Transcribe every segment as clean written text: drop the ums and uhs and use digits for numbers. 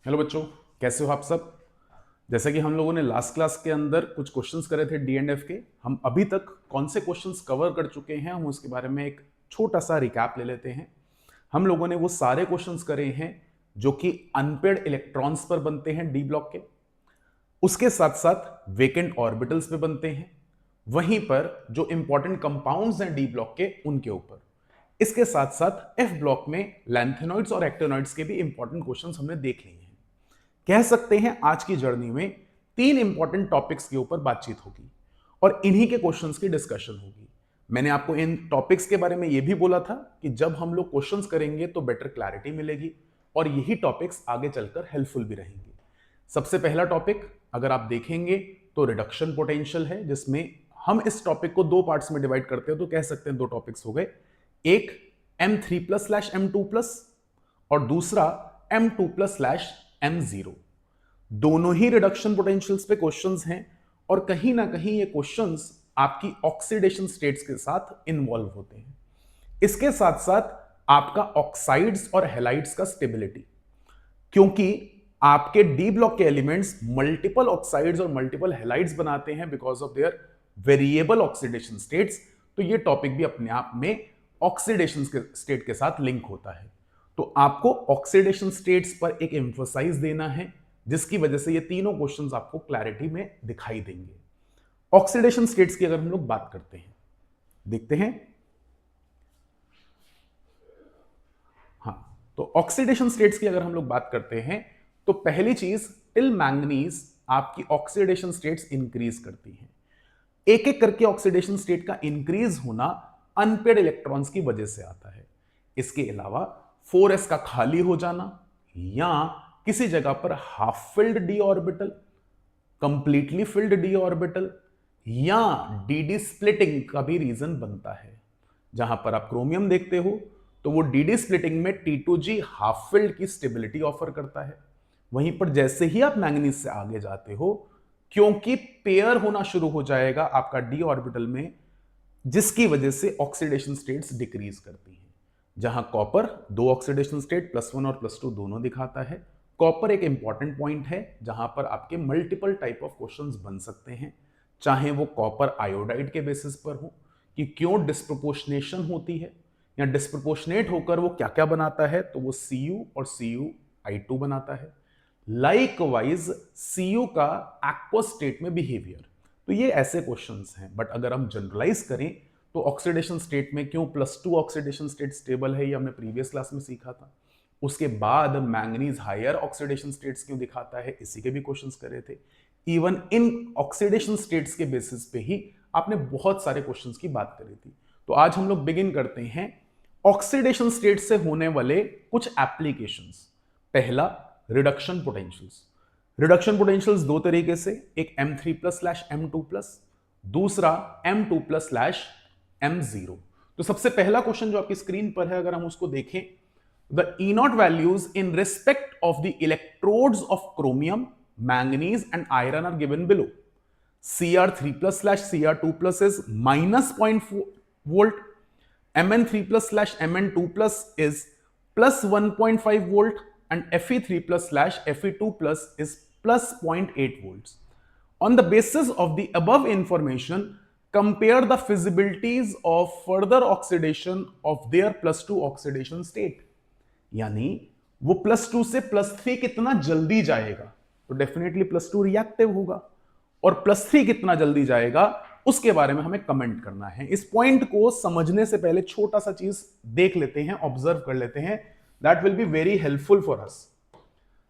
Hello बच्चों, कैसे हो आप सब। जैसे कि हम लोगों ने लास्ट क्लास के अंदर कुछ क्वेश्चंस करे थे डी एंड एफ के, हम अभी तक कौन से क्वेश्चंस कवर कर चुके हैं हम उसके बारे में एक छोटा सा रिकैप ले लेते हैं। हम लोगों ने वो सारे क्वेश्चंस करे हैं जो कि अनपेड इलेक्ट्रॉन्स पर बनते हैं डी ब्लॉक के, उसके साथ साथ वेकेंट ऑर्बिटल्स पे बनते हैं, वहीं पर जो इंपॉर्टेंट कंपाउंड्स हैं डी ब्लॉक के उनके ऊपर। इसके साथ साथ एफ ब्लॉक में लैंथेनॉइड्स और एक्टेनॉइड्स के भी इंपॉर्टेंट क्वेश्चंस हमने देख लिए हैं। कह सकते हैं आज की जर्नी में तीन इंपॉर्टेंट टॉपिक्स के ऊपर बातचीत होगी और इन्हीं के क्वेश्चंस की डिस्कशन होगी। मैंने आपको इन टॉपिक्स के बारे में यह भी बोला था कि जब हम लोग क्वेश्चंस करेंगे तो बेटर क्लैरिटी मिलेगी और यही टॉपिक्स आगे चलकर हेल्पफुल भी रहेंगे। सबसे पहला टॉपिक अगर आप देखेंगे तो रिडक्शन पोटेंशियल है, जिसमें हम इस टॉपिक को दो पार्ट्स में डिवाइड करते हैं, तो कह सकते हैं दो टॉपिक्स हो गए, एक M3+/M2+ और दूसरा M2+/M0। दोनों ही रिडक्शन पोटेंशियल्स पे क्वेश्चंस हैं और कहीं ना कहीं ये क्वेश्चंस आपकी ऑक्सीडेशन स्टेट्स के साथ इन्वॉल्व होते हैं। इसके साथ साथ आपका ऑक्साइड्स और हैलाइड्स का स्टेबिलिटी, क्योंकि आपके डी ब्लॉक के एलिमेंट्स मल्टीपल ऑक्साइड्स और मल्टीपल हैलाइड्स बनाते हैं because of their variable oxidation states. तो ये टॉपिक भी अपने आप में ऑक्सीडेशन स्टेट के साथ लिंक होता है। तो आपको ऑक्सीडेशन स्टेट्स पर एक एम्फोसाइज देना है, जिसकी वजह से ये तीनों क्वेश्चंस आपको क्लैरिटी में दिखाई देंगे। ऑक्सीडेशन स्टेट्स की अगर हम लोग बात करते हैं, देखते हैं। हाँ, तो ऑक्सीडेशन स्टेट्स की अगर हम लोग बात करते हैं तो पहली चीज, टिल मैंगनीज आपकी ऑक्सीडेशन स्टेट्स इंक्रीज करती हैं। एक एक करके ऑक्सीडेशन स्टेट का इंक्रीज होना अनपेड इलेक्ट्रॉन्स की वजह से आता है। इसके अलावा 4s का खाली हो जाना या किसी जगह पर half filled D orbital, completely filled D orbital या डीडी स्प्लिटिंग का भी रीजन बनता है। जहां पर आप क्रोमियम देखते हो तो वो डीडी स्प्लिटिंग में T2G हाफ फिल्ड की स्टेबिलिटी ऑफर करता है। वहीं पर जैसे ही आप मैंगनीज से आगे जाते हो, क्योंकि पेयर होना शुरू हो जाएगा आपका डी ऑर्बिटल में, जिसकी वजह से ऑक्सीडेशन स्टेट्स डिक्रीज करती हैं। जहां कॉपर दो ऑक्सीडेशन स्टेट +1 और +2 दोनों दिखाता है। कॉपर एक इंपॉर्टेंट पॉइंट है जहां पर आपके मल्टीपल टाइप ऑफ क्वेश्चंस बन सकते हैं, चाहे वो कॉपर आयोडाइड के बेसिस पर हो कि क्यों डिस्प्रोपोर्शनेशन होती है या डिस्प्रोपोर्शनेट होकर वो क्या क्या बनाता है, तो वो Cu और Cu(I2) बनाता है। लाइकवाइज Cu का एक्वस स्टेट में बिहेवियर। तो ये ऐसे क्वेश्चंस हैं, बट अगर हम जनरलाइज करें तो ऑक्सीडेशन स्टेट में क्यों +2 ऑक्सीडेशन स्टेट स्टेबल है, ये हमने प्रीवियस क्लास में सीखा था। उसके बाद मैंगनीज हायर ऑक्सीडेशन स्टेट्स क्यों दिखाता है, इसी के भी क्वेश्चंस करे थे। इवन इन ऑक्सीडेशन स्टेट्स के बेसिस पे ही आपने बहुत सारे क्वेश्चंस की बात करी थी। तो आज हम लोग बिगिन करते हैं ऑक्सीडेशन स्टेट से होने वाले कुछ एप्लीकेशंस। पहला, रिडक्शन पोटेंशियल्स। रिडक्शन पोटेंशियल्स दो तरीके से, एक M3+/M2+, दूसरा M2+/M0। तो सबसे पहला क्वेश्चन जो आपकी स्क्रीन पर है, अगर हम उसको देखें, the E0 values in respect of the electrodes of chromium, manganese and iron are given below. Cr3+/Cr2+ is -0.4 volt, Mn3+/Mn2+ is +1.5 volt and Fe3+/Fe2+ is +0.8 volts. On the basis of the above information, compare the feasibilities of further oxidation of their +2 oxidation state. यानी वो +2 से +3 कितना जल्दी जाएगा, तो definitely +2 reactive होगा, और +3 कितना जल्दी जाएगा उसके बारे में हमें कमेंट करना है। इस पॉइंट को समझने से पहले छोटा सा चीज देख लेते हैं, ऑब्जर्व कर लेते हैं, that will be very helpful for us.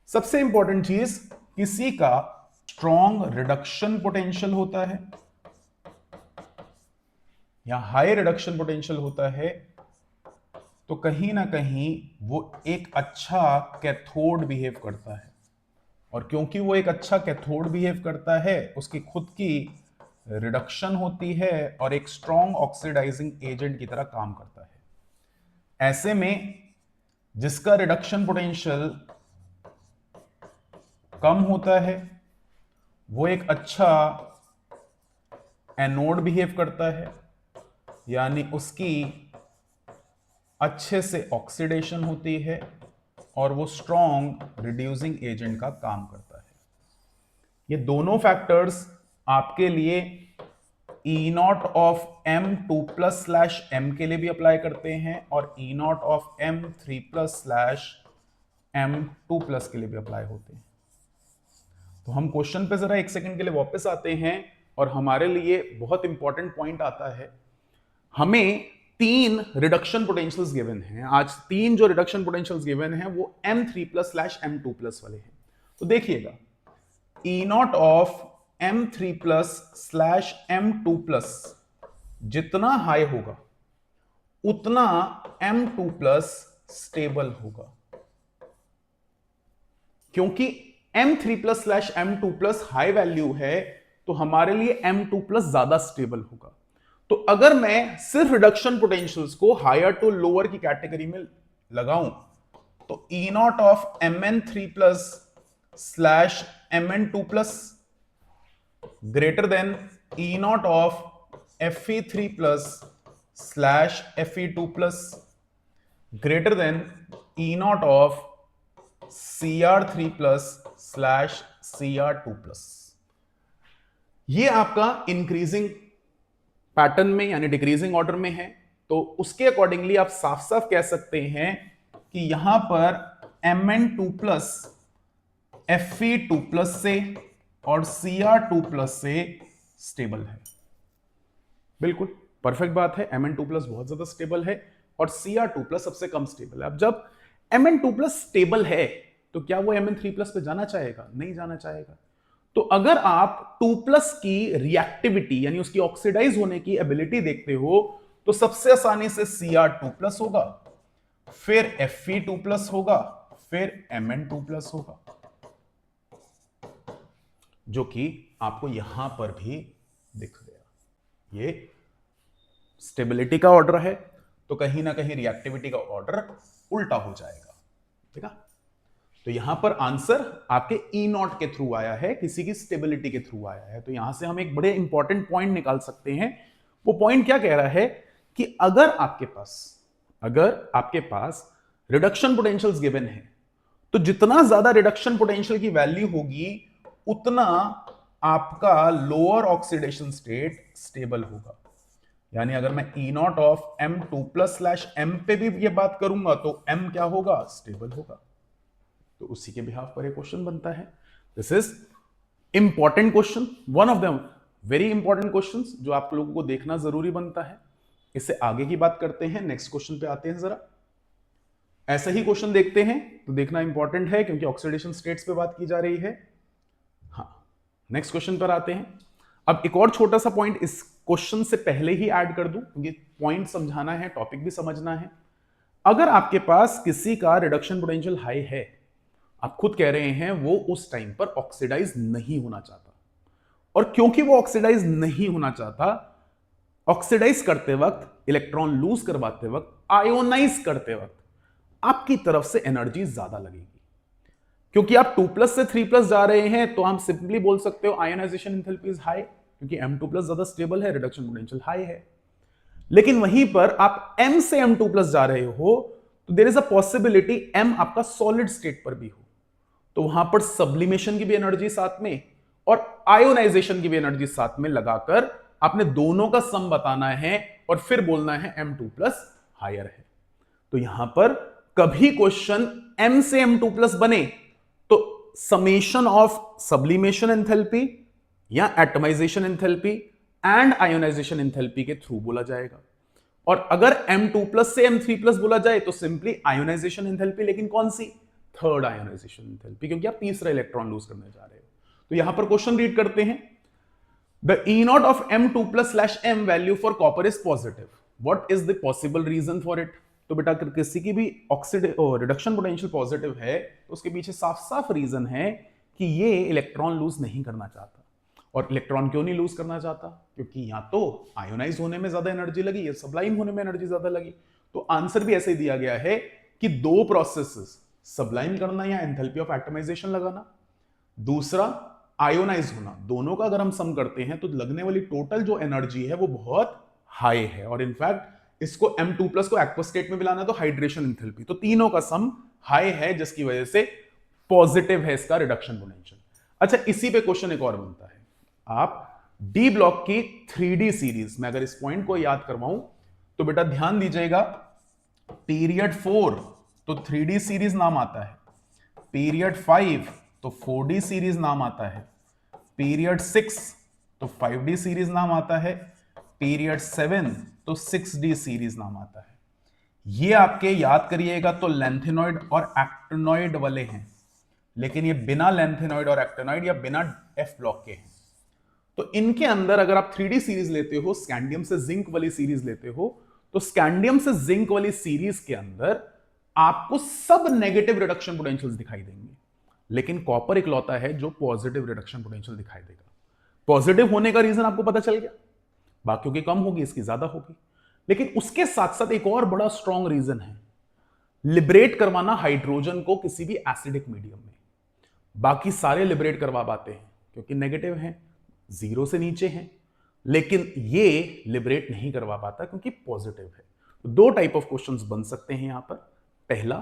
सबसे इंपॉर्टेंट चीज, किसी का स्ट्रॉन्ग रिडक्शन पोटेंशियल होता है या हाई रिडक्शन पोटेंशियल होता है, तो कहीं ना कहीं वो एक अच्छा कैथोड बिहेव करता है, और क्योंकि वो एक अच्छा कैथोड बिहेव करता है, उसकी खुद की रिडक्शन होती है और एक स्ट्रॉन्ग ऑक्सीडाइजिंग एजेंट की तरह काम करता है। ऐसे में जिसका रिडक्शन पोटेंशियल कम होता है वो एक अच्छा एनोड बिहेव करता है, यानी उसकी अच्छे से ऑक्सीडेशन होती है और वो स्ट्रॉन्ग रिड्यूसिंग एजेंट का काम करता है। ये दोनों फैक्टर्स आपके लिए E not of M two plus slash M के लिए भी अप्लाई करते हैं और E not of M three plus slash M two plus के लिए भी अप्लाई होते हैं। तो हम क्वेश्चन पे जरा एक सेकंड के लिए वापस आते हैं और हमारे लिए बहुत इंपॉर्टेंट पॉइंट आता है। हमें तीन रिडक्शन पोटेंशियल्स गिवन हैं। आज तीन जो रिडक्शन पोटेंशियल्स गिवन हैं वो M3 plus slash M2 plus वाले हैं। तो देखिएगा, E not of M3 plus slash M2 plus जितना हाई होगा उतना M2 प्लस स्टेबल होगा, क्योंकि M3 plus slash M2 plus high value है तो हमारे लिए M2 प्लस ज्यादा स्टेबल होगा। तो अगर मैं सिर्फ रिडक्शन पोटेंशियल्स को हायर टू लोअर की कैटेगरी में लगाऊं तो E not of Mn3 plus slash Mn2 plus greater than E not of Fe3 plus slash Fe2 plus greater than E not of Cr3 plus slash Cr2 plus. ये आपका increasing pattern में यानी decreasing order में है। तो उसके accordingly आप साफ साफ कह सकते हैं कि यहां पर Mn2 प्लस Fe2 प्लस से और Cr2 प्लस से स्टेबल है। बिल्कुल परफेक्ट बात है, Mn2 प्लस बहुत ज्यादा स्टेबल है और Cr2 प्लस सबसे कम स्टेबल है। अब जब Mn2 प्लस स्टेबल है तो क्या वो Mn3 प्लस पे जाना चाहेगा? नहीं जाना चाहेगा। तो अगर आप 2 प्लस की रिएक्टिविटी यानी उसकी ऑक्सीडाइज होने की एबिलिटी देखते हो तो सबसे आसानी से Cr2 प्लस होगा, फिर Fe2 प्लस होगा, फिर Mn2 प्लस होगा, जो कि आपको यहां पर भी दिख गया। ये स्टेबिलिटी का ऑर्डर है तो कहीं ना कहीं रिएक्टिविटी का ऑर्डर उल्टा हो जाएगा। ठीक है, तो यहां पर आंसर आपके ई नॉट के थ्रू आया है, किसी की स्टेबिलिटी के थ्रू आया है। तो यहां से हम एक बड़े इंपॉर्टेंट पॉइंट निकाल सकते हैं। वो पॉइंट क्या कह रहा है कि अगर आपके पास रिडक्शन पोटेंशियल्स गिवन है तो जितना ज्यादा रिडक्शन पोटेंशियल की वैल्यू होगी उतना आपका लोअर ऑक्सीडेशन स्टेट स्टेबल होगा। यानी अगर मैं E not of M2 plus slash M पे भी ये बात करूंगा तो M क्या होगा? स्टेबल होगा। तो उसी के बिहाफ पर एक क्वेश्चन बनता है। This is important question, one of the very important questions जो आप लोगों को देखना जरूरी बनता है। इससे आगे की बात करते हैं, नेक्स्ट क्वेश्चन पे आते हैं। जरा ऐसा ही क्वेश्चन देखते हैं तो देखना इंपॉर्टेंट है क्योंकि ऑक्सीडेशन स्टेट्स पे बात की जा रही है। हाँ, नेक्स्ट क्वेश्चन पर आते हैं। अब एक और छोटा सा पॉइंट इस क्वेश्चन से पहले ही ऐड कर दूं क्योंकि पॉइंट समझाना है, टॉपिक भी समझना है। अगर आपके पास किसी का रिडक्शन पोटेंशियल हाई है, आप खुद कह रहे हैं वो उस टाइम पर ऑक्सीडाइज नहीं होना चाहता, और क्योंकि वो ऑक्सीडाइज नहीं होना चाहता, ऑक्सीडाइज करते वक्त, इलेक्ट्रॉन लूज करवाते वक्त, आयोनाइज करते वक्त आपकी तरफ से एनर्जी ज्यादा लगेगी। क्योंकि आप 2 प्लस से 3 प्लस जा रहे हैं तो हम सिंपली बोल सकते हो आयोनाइजेशन एंथैल्पी इज हाई, क्योंकि M2 प्लस ज्यादा स्टेबल है, रिडक्शन पोटेंशियल हाई है। लेकिन वहीं पर आप M से M2 प्लस जा रहे हो तो there is a possibility M आपका सॉलिड स्टेट पर भी हो, तो वहां पर सब्लिमेशन की भी एनर्जी साथ में और आयोनाइजेशन की भी एनर्जी साथ में लगाकर आपने दोनों का सम बताना है और फिर बोलना है M2 प्लस हायर है। तो यहां पर कभी क्वेश्चन M से M2 प्लस बने तो समेशन ऑफ सब्लिमेशन एंथैल्पी या atomization enthalpy and ionization enthalpy के थ्रू बोला जाएगा। और अगर M2 प्लस से M3 प्लस बोला जाए तो सिंपली आयोनाइजेशन एंथैल्पी, लेकिन कौन सी? थर्ड आयोनाइजेशन एंथैल्पी, क्योंकि आप तीसरा इलेक्ट्रॉन लूज करने जा रहे हो। तो यहां पर क्वेश्चन रीड करते हैं। The E not of M2 plus slash M value for copper is positive, what is the possible reason for it? तो बेटा अगर किसी की भी रिडक्शन पोटेंशियल पॉजिटिव है तो उसके पीछे साफ साफ रीजन है कि ये इलेक्ट्रॉन लूज नहीं करना चाहता। और इलेक्ट्रॉन क्यों नहीं लूज करना चाहता? क्योंकि या तो आयोनाइज होने में ज्यादा एनर्जी लगी या सब्लाइम होने में एनर्जी ज्यादा लगी। तो आंसर भी ऐसे ही दिया गया है कि दो प्रोसेसेस, सब्लाइम करना या एंथैल्पी ऑफ एटमाइजेशन लगाना, दूसरा आयोनाइज होना, दोनों का अगर हम सम करते हैं तो लगने वाली टोटल जो एनर्जी है वो बहुत हाई है। और इनफैक्ट इसको M2 प्लस को एक्वा स्टेट में मिलाना तो हाइड्रेशन एंथैल्पी, तो तीनों का सम हाई है, जिसकी वजह से पॉजिटिव है इसका रिडक्शन पोटेंशियल। अच्छा, इसी पे क्वेश्चन एक और बनता है। आप डी ब्लॉक की 3D सीरीज में अगर इस पॉइंट को याद करवाऊं तो बेटा ध्यान दीजिएगा, पीरियड 4 तो 3D सीरीज नाम आता है, पीरियड 5 तो 4D सीरीज नाम आता है, पीरियड 6 तो 5D सीरीज नाम आता है, पीरियड 7 तो 6D सीरीज नाम आता है। ये आपके याद करिएगा तो लेंथेनॉइड और एक्टिनॉइड वाले हैं, लेकिन ये बिना लेंथेनॉइड और एक्टिनॉइड या बिना एफ ब्लॉक के हैं। तो इनके अंदर अगर आप 3D सीरीज लेते हो, स्कैंडियम से जिंक वाली सीरीज लेते हो, तो स्कैंडियम से जिंक वाली सीरीज के अंदर आपको सब नेगेटिव रिडक्शन पोटेंशियल्स दिखाई देंगे, लेकिन कॉपर इकलौता है जो पॉजिटिव रिडक्शन पोटेंशियल दिखाई देगा। पॉजिटिव होने का रीजन आपको पता चल गया, बाकियों की कम होगी, इसकी ज्यादा होगी। लेकिन उसके साथ साथ एक और बड़ा स्ट्रॉन्ग रीजन है, लिबरेट करवाना हाइड्रोजन को किसी भी एसिडिक मीडियम में। बाकी सारे लिबरेट करवा पाते हैं क्योंकि नेगेटिव हैं, 0 से नीचे हैं, लेकिन ये लिबरेट नहीं करवा पाता क्योंकि पॉजिटिव है। तो 2 टाइप ऑफ क्वेश्चंस बन सकते हैं यहां पर। पहला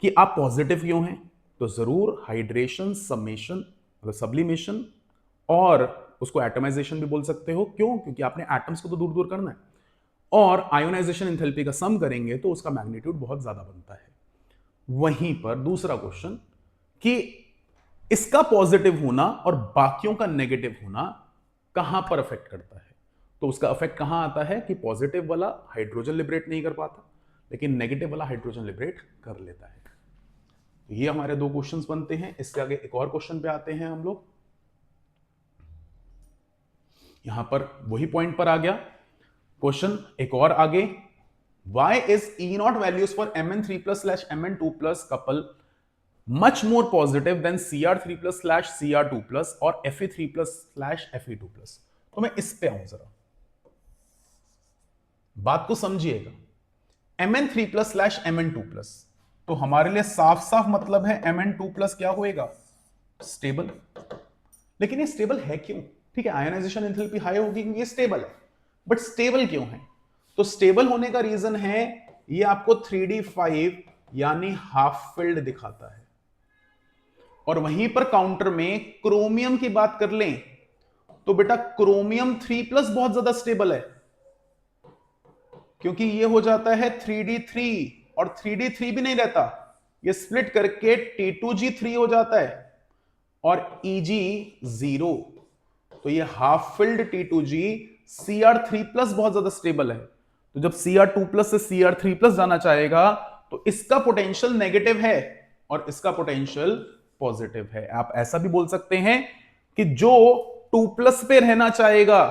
कि आप पॉजिटिव क्यों हैं, तो जरूर हाइड्रेशन, समेशन मतलब सब्लिमेशन, और उसको एटमाइजेशन भी बोल सकते हो। क्यों? क्योंकि आपने एटम्स को तो दूर दूर करना है, और आयोनाइजेशन एंथैल्पी का सम करेंगे तो उसका मैग्नीट्यूड बहुत ज्यादा बनता है। वहीं पर दूसरा क्वेश्चन कि इसका पॉजिटिव होना और बाकियों का नेगेटिव होना कहां पर अफेक्ट करता है, तो उसका अफेक्ट कहां आता है कि पॉजिटिव वाला हाइड्रोजन लिबरेट नहीं कर पाता, लेकिन नेगेटिव वाला हाइड्रोजन लिबरेट कर लेता है। तो ये हमारे 2 क्वेश्चंस बनते हैं। इसके आगे एक और क्वेश्चन पे आते हैं हम लोग। यहां पर वही पॉइंट पर आ गया क्वेश्चन एक और आगे, why is E0 values for Mn3+/Mn2+ couple much more positive than Cr3+/Cr2+ और Fe3+/Fe2+? तो मैं इस पे आऊं जरा, बात को समझिएगा। Mn3+/Mn2+, तो हमारे लिए साफ साफ मतलब है Mn2+ क्या होएगा, स्टेबल। लेकिन ये स्टेबल है क्यों? ठीक है, आयोनाइजेशन एंथैल्पी हाई होगी क्योंकि ये स्टेबल है, बट स्टेबल क्यों है? तो स्टेबल होने का रीजन है ये आपको 3D5 यानी हाफ फिल्ड दिखाता है। और वहीं पर काउंटर में क्रोमियम की बात कर लें तो बेटा क्रोमियम 3+ बहुत ज्यादा स्टेबल है, क्योंकि ये हो जाता है 3D3, और 3D3 भी नहीं रहता, ये स्प्लिट करके T2G3 हो जाता है और EG0। तो ये हाफ फिल्ड T2G Cr3+ बहुत ज्यादा स्टेबल है। तो जब Cr2+ से Cr3+ जाना चाहेगा तो इसका पोटेंशियल नेगेटिव है और इसका पोटेंशियल पॉजिटिव है। आप ऐसा भी बोल सकते हैं कि जो 2+ पे रहना चाहेगा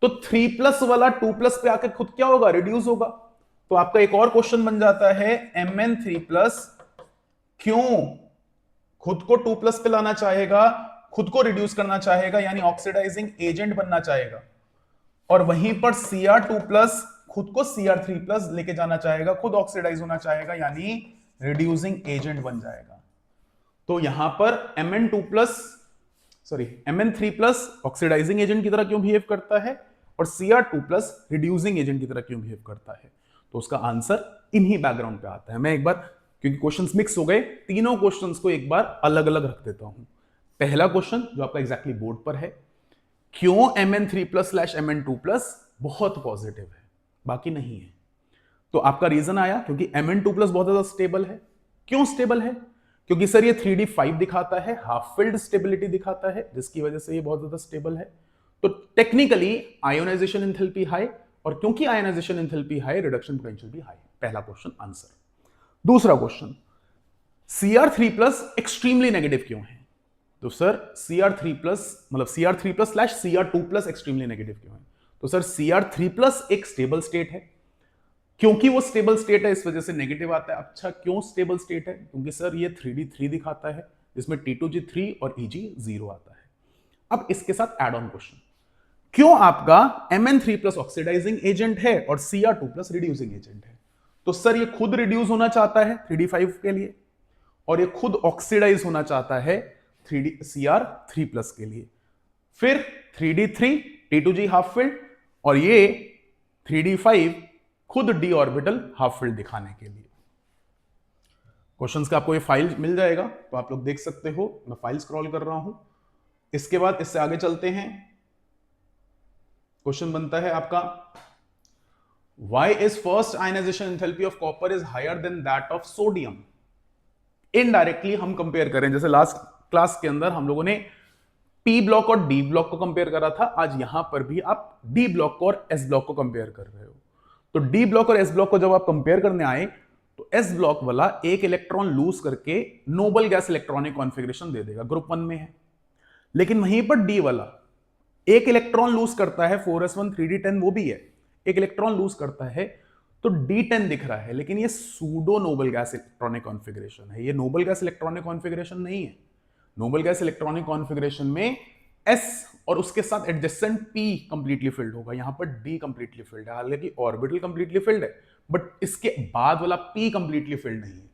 तो 3+ वाला 2+ पे आके खुद क्या होगा, रिड्यूस होगा। तो आपका एक और क्वेश्चन बन जाता है Mn3+ क्यों खुद को 2+ पे लाना चाहेगा, खुद को रिड्यूस करना चाहेगा यानी ऑक्सीडाइजिंग एजेंट बनना चाहेगा, और वहीं पर Cr2+ खुद को Cr3+ लेके जाना चाहेगा, खुद ऑक्सीडाइज होना चाहेगा यानी रिड्यूसिंग एजेंट बन जाएगा। तो यहां पर Mn3+ ऑक्सीडाइजिंग एजेंट की तरह क्यों बिहेव करता है और Cr2+ रिड्यूसिंग एजेंट की तरह क्यों बिहेव करता है, तो उसका आंसर इन्हीं बैकग्राउंड पे आता है। मैं एक बार, क्योंकि क्वेश्चंस मिक्स हो गए, तीनों क्वेश्चंस को एक बार अलग अलग रख देता हूं। पहला क्वेश्चन जो आपका एग्जैक्टली बोर्ड पर है, क्यों Mn3+/Mn2+ बहुत पॉजिटिव है बाकी नहीं है, तो आपका रीजन आया क्योंकि Mn2+ बहुत ज्यादा स्टेबल है। क्यों स्टेबल है? क्योंकि सर ये 3D5 दिखाता है, हाफ फिल्ड स्टेबिलिटी दिखाता है, जिसकी वजह से ये बहुत ज्यादा स्टेबल है। तो टेक्निकली आयोनाइजेशन एंथैल्पी हाई, और क्योंकि ionisation enthalpy high, reduction potential भी हाई। पहला क्वेश्चन आंसर। दूसरा क्वेश्चन, Cr3+ एक्सट्रीमली नेगेटिव क्यों है? तो सर Cr3+ मतलब Cr3+/Cr2+ एक्सट्रीमली नेगेटिव क्यों है? तो सर Cr3+ एक स्टेबल स्टेट है, क्योंकि वो स्टेबल स्टेट है इस वजह से नेगेटिव आता है। अच्छा, क्यों स्टेबल स्टेट है? क्योंकि सर ये 3D3 दिखाता है जिसमें T2G3 और EG0 आता है। अब इसके साथ एड ऑन क्वेश्चन, क्यों आपका Mn3+ ऑक्सीडाइजिंग एजेंट है और Cr2+ रिड्यूसिंग एजेंट है? तो सर ये खुद रिड्यूस होना चाहता है 3D5 के लिए, और ये खुद ऑक्सीडाइज होना चाहता है Cr3+ के लिए। फिर 3D3 T2G हाफ फिल्ड, और ये 3D5 खुद d ऑर्बिटल हाफ फिल्ड दिखाने के लिए। क्वेश्चंस का आपको ये फाइल मिल जाएगा, तो आप लोग देख सकते हो, मैं फाइल स्क्रॉल कर रहा हूं। इसके बाद इससे आगे चलते हैं। क्वेश्चन बनता है आपका, why is first ionization enthalpy of copper is higher than that of sodium? Indirectly हम कंपेयर करें, जैसे लास्ट क्लास के अंदर हम लोगों ने पी ब्लॉक और डी ब्लॉक को कंपेयर करा था, आज यहां पर भी आप डी ब्लॉक को और एस ब्लॉक को कंपेयर कर रहे हो। तो डी ब्लॉक और एस ब्लॉक को जब आप कंपेयर करने आए तो एस ब्लॉक वाला एक इलेक्ट्रॉन लूज करके नोबल गैस इलेक्ट्रॉनिक कॉन्फ़िगरेशन दे देगा, ग्रुप 1 में है। लेकिन वहीं पर डी वाला एक इलेक्ट्रॉन लूज करता है 4s1 3d10, वो भी है, एक इलेक्ट्रॉन लूज करता है तो d10 दिख रहा है, लेकिन ये pseudo noble gas electronic configuration है, ये नोबल गैस इलेक्ट्रॉनिक कॉन्फ़िगरेशन नहीं है। नोबल गैस इलेक्ट्रॉनिक कॉन्फ़िगरेशन में s और उसके साथ एडजेसेंट p कंप्लीटली फिल्ड होगा, यहां पर d कंप्लीटली फिल्ड है, हालांकि ऑर्बिटल कंप्लीटली फिल्ड है, बट इसके बाद वाला p कंप्लीटली फिल्ड नहीं है।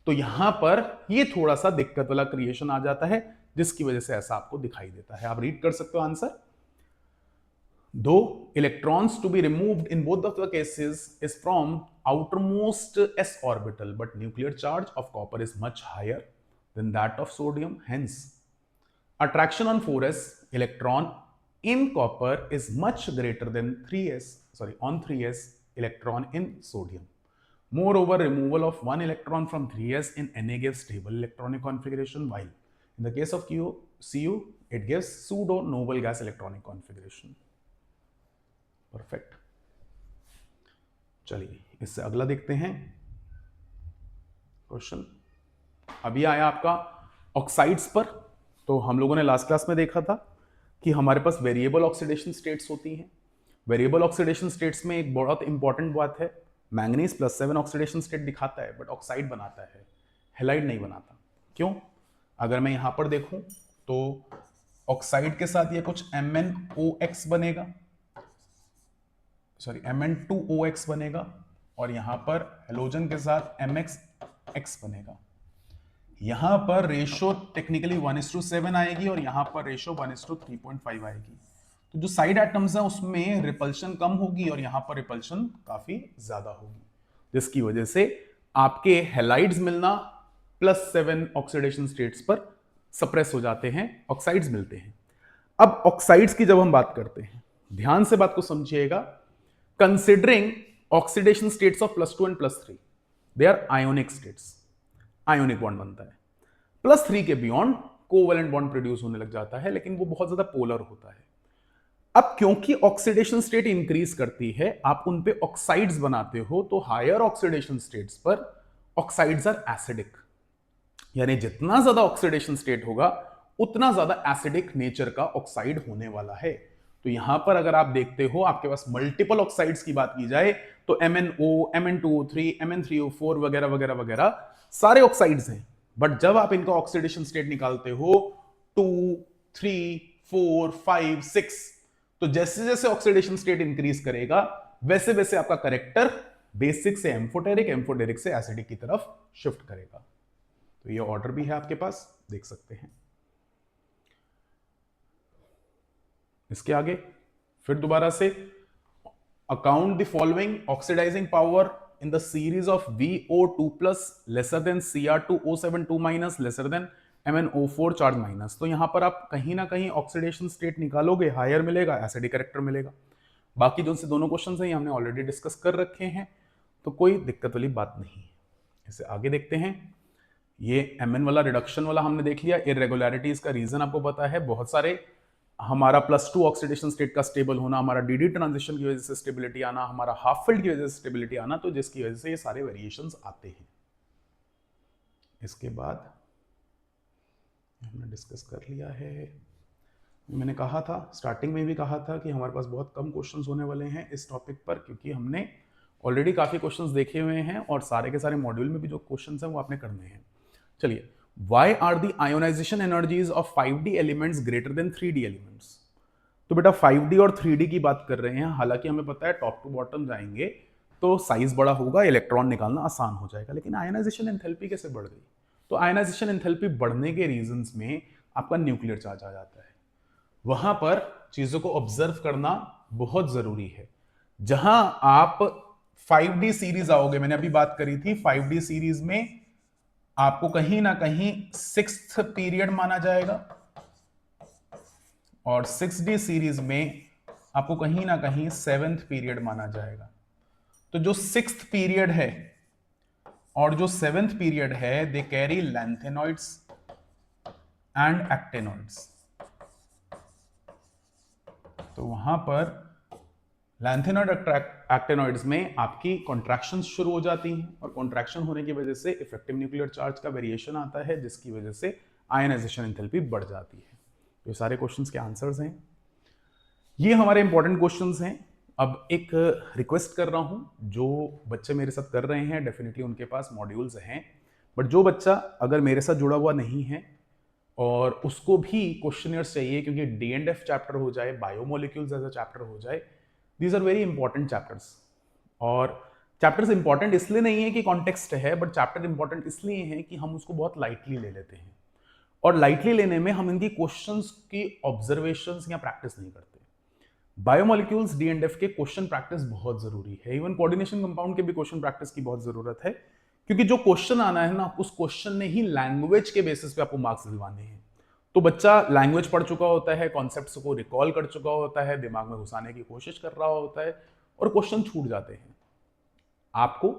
तो यहां पर ये थोड़ा सा दिक्कत वाला क्रिएशन आ जाता है, जिसकी वजह से ऐसा आपको दिखाई देता है। आप रीड कर सकते हो आंसर। दो electrons to be removed in both of the cases is from outermost s orbital, but nuclear charge of copper is much higher than that of sodium. Hence, attraction on 4s electron in copper is much greater than 3s electron in sodium. Moreover, removal of one electron from 3s in Na gives stable electronic configuration, while in the case of Cu it gives pseudo noble gas electronic configuration. Perfect. चलिए इससे अगला देखते हैं question. अभी आया आपका oxides पर। तो हम लोगों ने लास्ट क्लास में देखा था कि हमारे पास वेरिएबल ऑक्सीडेशन स्टेट्स होती हैं। वेरिएबल ऑक्सीडेशन स्टेट्स में एक बहुत इंपॉर्टेंट बात है, मैंगनीज +7 ऑक्सीडेशन स्टेट दिखाता है बट ऑक्साइड बनाता है, हैलाइड नहीं बनाता। क्यों? अगर मैं यहां पर देखूं तो ऑक्साइड के साथ ये कुछ MnOx बनेगा, Mn2OX बनेगा, और यहां पर हेलोजन के साथ MXX बनेगा। यहां पर रेशो टेक्निकली 1:7 आएगी और यहां पर रेशो 1:3.5 आएगी। तो जो साइड एटम्स हैं उसमें रिपल्शन कम होगी और यहां पर रिपल्शन काफी ज्यादा होगी, जिसकी वजह से आपके हैलाइड्स मिलना +7 ऑक्सीडेशन स्टेट्स पर सप्रेस हो जाते हैं, ऑक्साइड्स मिलते हैं। अब ऑक्साइड्स की जब हम बात करते हैं, ध्यान से बात को समझिएगा। Considering oxidation states of +2 and +3, they are ionic states, ionic bond बनता है। +3 के बियॉन्ड कोवैलेंट बॉन्ड प्रोड्यूस होने लग जाता है, लेकिन वो बहुत ज्यादा पोलर होता है। अब क्योंकि ऑक्सीडेशन स्टेट इंक्रीज करती है, आप उन पे ऑक्साइड्स बनाते हो, तो हायर ऑक्सीडेशन स्टेट्स पर ऑक्साइड्स आर एसिडिक, यानी जितना ज्यादा ऑक्सीडेशन स्टेट होगा उतना ज्यादा एसिडिक नेचर का ऑक्साइड होने वाला है। तो यहां पर अगर आप देखते हो आपके पास मल्टीपल ऑक्साइड्स की बात की जाए तो MnO, Mn2O3, Mn3O4 वगैरह वगैरह वगैरह सारे ऑक्साइड्स हैं, बट जब आप इनका ऑक्सीडेशन स्टेट निकालते हो 2, 3, 4, 5, 6, तो जैसे जैसे ऑक्सीडेशन स्टेट इंक्रीज करेगा वैसे वैसे आपका करेक्टर बेसिक से एम्फोटेरिक, एम्फोटेरिक से एसिडिक की तरफ शिफ्ट करेगा। तो ये ऑर्डर भी है आपके पास, देख सकते हैं। इसके आगे फिर दोबारा से, account the following oxidizing power in the series of VO2+ lesser than Cr2O7 2- lesser than MnO4 charge minus. तो यहां पर आप कहीं ना कहीं ऑक्सीडेशन स्टेट निकालोगे, हायर मिलेगा, एसिडिक कैरेक्टर मिलेगा। बाकी जो से दोनों क्वेश्चन हैं हमने ऑलरेडी डिस्कस कर रखे हैं, तो कोई दिक्कत वाली बात नहीं है। इसे आगे देखते हैं। ये Mn वाला रिडक्शन वाला हमने देख लिया। इरेगुलरिटीज का रीजन आपको पता है, बहुत सारे, हमारा +2 ऑक्सीडेशन स्टेट का स्टेबल होना, हमारा DD ट्रांजिशन की वजह से स्टेबिलिटी आना, हमारा हाफ फील्ड की वजह से स्टेबिलिटी आना, तो जिसकी वजह से ये सारे वेरिएशंस आते हैं। इसके बाद हमने डिस्कस कर लिया है। मैंने कहा था, स्टार्टिंग में भी कहा था कि हमारे पास बहुत कम क्वेश्चंस होने वाले हैं इस टॉपिक पर, क्योंकि हमने ऑलरेडी काफी क्वेश्चंस देखे हुए हैं और सारे के सारे मॉड्यूल में भी जो क्वेश्चंस हैं वो आपने करने हैं। चलिए, why are the ionization energies of 5D elements greater than 3D elements? तो बेटा 5D और 3D की बात कर रहे हैं, हालांकि हमें पता है टॉप टू बॉटम जाएंगे तो साइज बड़ा होगा, इलेक्ट्रॉन निकालना आसान हो जाएगा, लेकिन आयनाइजेशन एंथैल्पी कैसे बढ़ गई? तो आयनाइजेशन एंथैल्पी बढ़ने के रीजंस में आपका न्यूक्लियर चार्ज आ जाता है। वहां पर चीजों को ऑब्जर्व करना बहुत जरूरी है। जहां आप 5D सीरीज आओगे, मैंने अभी बात करी थी 5D सीरीज में आपको कहीं ना कहीं 6th पीरियड माना जाएगा, और 6D सीरीज में आपको कहीं ना कहीं 7th पीरियड माना जाएगा। तो जो 6th पीरियड है और जो 7th पीरियड है, they carry lanthanoids and actinoids. तो वहां पर लैंथेनॉइड एक्टेनॉइड्स में आपकी कॉन्ट्रैक्शन शुरू हो जाती हैं, और कॉन्ट्रैक्शन होने की वजह से इफेक्टिव न्यूक्लियर चार्ज का वेरिएशन आता है, जिसकी वजह से आयनाइजेशन एंथैल्पी बढ़ जाती है। ये सारे क्वेश्चंस के आंसर्स हैं, ये हमारे इंपॉर्टेंट क्वेश्चंस हैं। अब एक रिक्वेस्ट कर रहा हूं, जो बच्चे मेरे साथ कर रहे हैं डेफिनेटली उनके पास मॉड्यूल्स हैं, बट जो बच्चा अगर मेरे साथ जुड़ा हुआ नहीं है और उसको भी क्वेश्चनियर्स चाहिए, क्योंकि D&F चैप्टर हो जाए, बायोमोलिक्यूल्स एज अ चैप्टर हो जाए, these are very important chapters. और चैप्टर्स इंपॉर्टेंट इसलिए नहीं है कि कॉन्टेक्स्ट है, बट चैप्टर इंपॉर्टेंट इसलिए है कि हम उसको बहुत लाइटली ले लेते हैं, और लाइटली लेने में हम इनकी क्वेश्चंस की ऑब्जर्वेशंस या प्रैक्टिस नहीं करते। बायोमोलिक्यूल्स D&F के क्वेश्चन प्रैक्टिस बहुत जरूरी है, इवन कोऑर्डिनेशन कंपाउंड के भी क्वेश्चन प्रैक्टिस की बहुत जरूरत है, क्योंकि जो क्वेश्चन आना है ना, उस क्वेश्चन ने ही लैंग्वेज के बेसिस पे आपको मार्क्स दिलवाने हैं। तो बच्चा लैंग्वेज पढ़ चुका होता है, कॉन्सेप्ट्स को रिकॉल कर चुका होता है, दिमाग में घुसाने की कोशिश कर रहा होता है, और क्वेश्चन छूट जाते हैं। आपको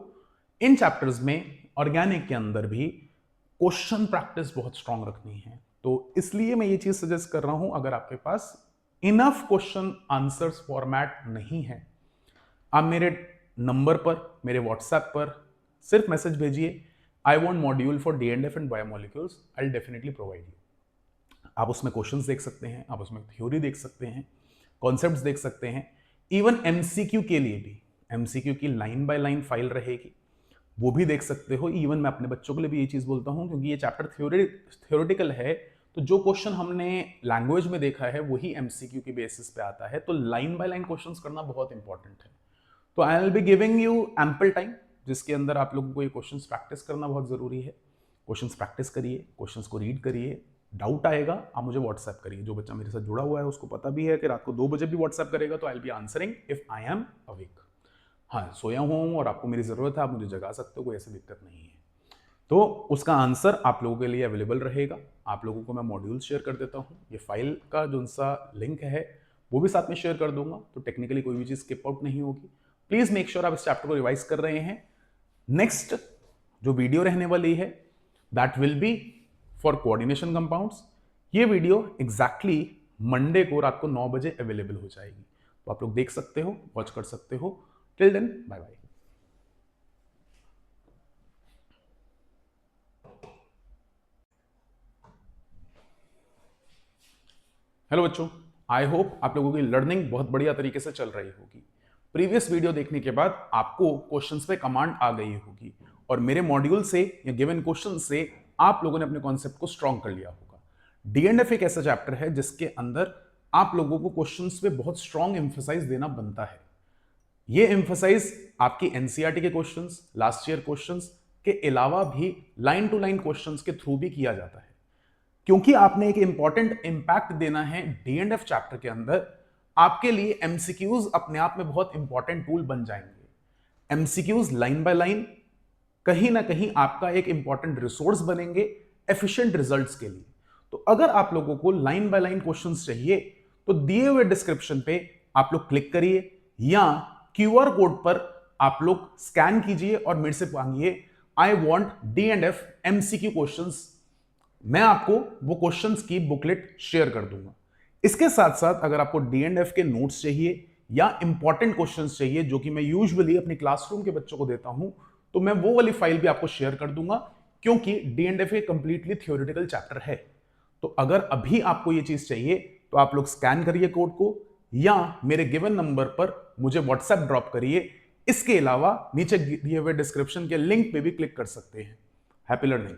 इन चैप्टर्स में ऑर्गेनिक के अंदर भी क्वेश्चन प्रैक्टिस बहुत स्ट्रांग रखनी है। तो इसलिए मैं ये चीज सजेस्ट कर रहा हूं, अगर आपके पास इनफ क्वेश्चन आंसर्स फॉर्मेट नहीं है, आप मेरे नंबर पर, मेरे व्हाट्सएप पर सिर्फ मैसेज भेजिए, I want module for D&F and biomolecules, I will definitely provide you. आप उसमें क्वेश्चंस देख सकते हैं, आप उसमें थ्योरी देख सकते हैं, कॉन्सेप्ट्स देख सकते हैं, इवन MCQ के लिए भी MCQ की लाइन बाय लाइन फाइल रहेगी, वो भी देख सकते हो। इवन मैं अपने बच्चों के लिए भी ये चीज़ बोलता हूँ, क्योंकि ये चैप्टर थ्योरेटिकल है, तो जो क्वेश्चन हमने लैंग्वेज में देखा है वही MCQ की बेसिस पे आता है, तो लाइन बाय लाइन क्वेश्चंस करना बहुत इंपॉर्टेंट है। तो I will be giving you ample time, जिसके अंदर आप लोगों को ये क्वेश्चंस प्रैक्टिस करना बहुत जरूरी है। क्वेश्चंस प्रैक्टिस करिए, क्वेश्चंस को रीड करिए, डाउट आएगा आप मुझे व्हाट्सएप करिए। जो बच्चा मेरे साथ जुड़ा हुआ है उसको पता भी है कि रात को 2 बजे भी व्हाट्सएप करेगा तो I will be answering if I am awake. हाँ, सोया हुआ हूँ और आपको मेरी ज़रूरत है, आप मुझे जगा सकते हो, कोई ऐसी दिक्कत नहीं है। तो उसका आंसर आप लोगों के लिए अवेलेबल रहेगा। आप लोगों को मैं मॉड्यूल शेयर कर देता हूँ, ये फाइल का जो सा लिंक है वो भी साथ में शेयर कर दूंगा, तो टेक्निकली कोई भी चीज़ स्किप आउट नहीं होगी। प्लीज़ मेक श्योर आप इस चैप्टर को रिवाइज कर रहे हैं। नेक्स्ट जो वीडियो रहने वाली है that will be for coordination compounds. ये वीडियो एग्जैक्टली मंडे को रात को 9 बजे अवेलेबल हो जाएगी, तो आप लोग देख सकते हो, वॉच कर सकते हो। Till then, bye bye. Hello बच्चों, आई होप आप लोगों की लर्निंग बहुत बढ़िया तरीके से चल रही होगी। प्रीवियस वीडियो देखने के बाद आपको क्वेश्चंस पे कमांड आ गई होगी, और मेरे मॉड्यूल से या गिवन क्वेश्चन से आप लोगों ने अपने कॉन्सेप्ट को स्ट्रॉन्ग कर लिया होगा। D&F एक ऐसा चैप्टर है जिसके अंदर आप लोगों को क्वेश्चंस पे बहुत स्ट्रॉन्ग एम्फेसाइज देना बनता है। ये एम्फेसाइज आपकी NCERT के क्वेश्चंस, लास्ट ईयर क्वेश्चंस के अलावा भी लाइन टू लाइन क्वेश्चंस के थ्रू भी किया जाता है, क्योंकि आपने एक इंपॉर्टेंट इंपैक्ट देना है D&F चैप्टर के अंदर। आपके लिए MCQs अपने आप में बहुत इंपॉर्टेंट टूल बन जाएंगे। MCQs लाइन बाय लाइन कहीं ना कहीं आपका एक इंपॉर्टेंट रिसोर्स बनेंगे एफिशिएंट रिजल्ट्स के लिए। तो अगर आप लोगों को लाइन बाय लाइन क्वेश्चंस चाहिए तो दिए हुए डिस्क्रिप्शन पे आप लोग क्लिक करिए, या QR कोड पर आप लोग स्कैन कीजिए और मेरे से मांगिए I want D&F MCQ questions. मैं आपको वो क्वेश्चंस की बुकलेट शेयर कर दूंगा। इसके साथ साथ अगर आपको D&F के नोट्स चाहिए या इंपॉर्टेंट क्वेश्चंस चाहिए, जो कि मैं यूजुअली अपने क्लासरूम के बच्चों को देता हूं, तो मैं वो वाली फाइल भी आपको शेयर कर दूंगा, क्योंकि D&F एक कंप्लीटली थ्योरेटिकल चैप्टर है। तो अगर अभी आपको ये चीज चाहिए तो आप लोग स्कैन करिए कोड को, या मेरे गिवन नंबर पर मुझे व्हाट्सएप ड्रॉप करिए। इसके अलावा नीचे दिए हुए डिस्क्रिप्शन के लिंक पे भी क्लिक कर सकते हैं। Happy learning.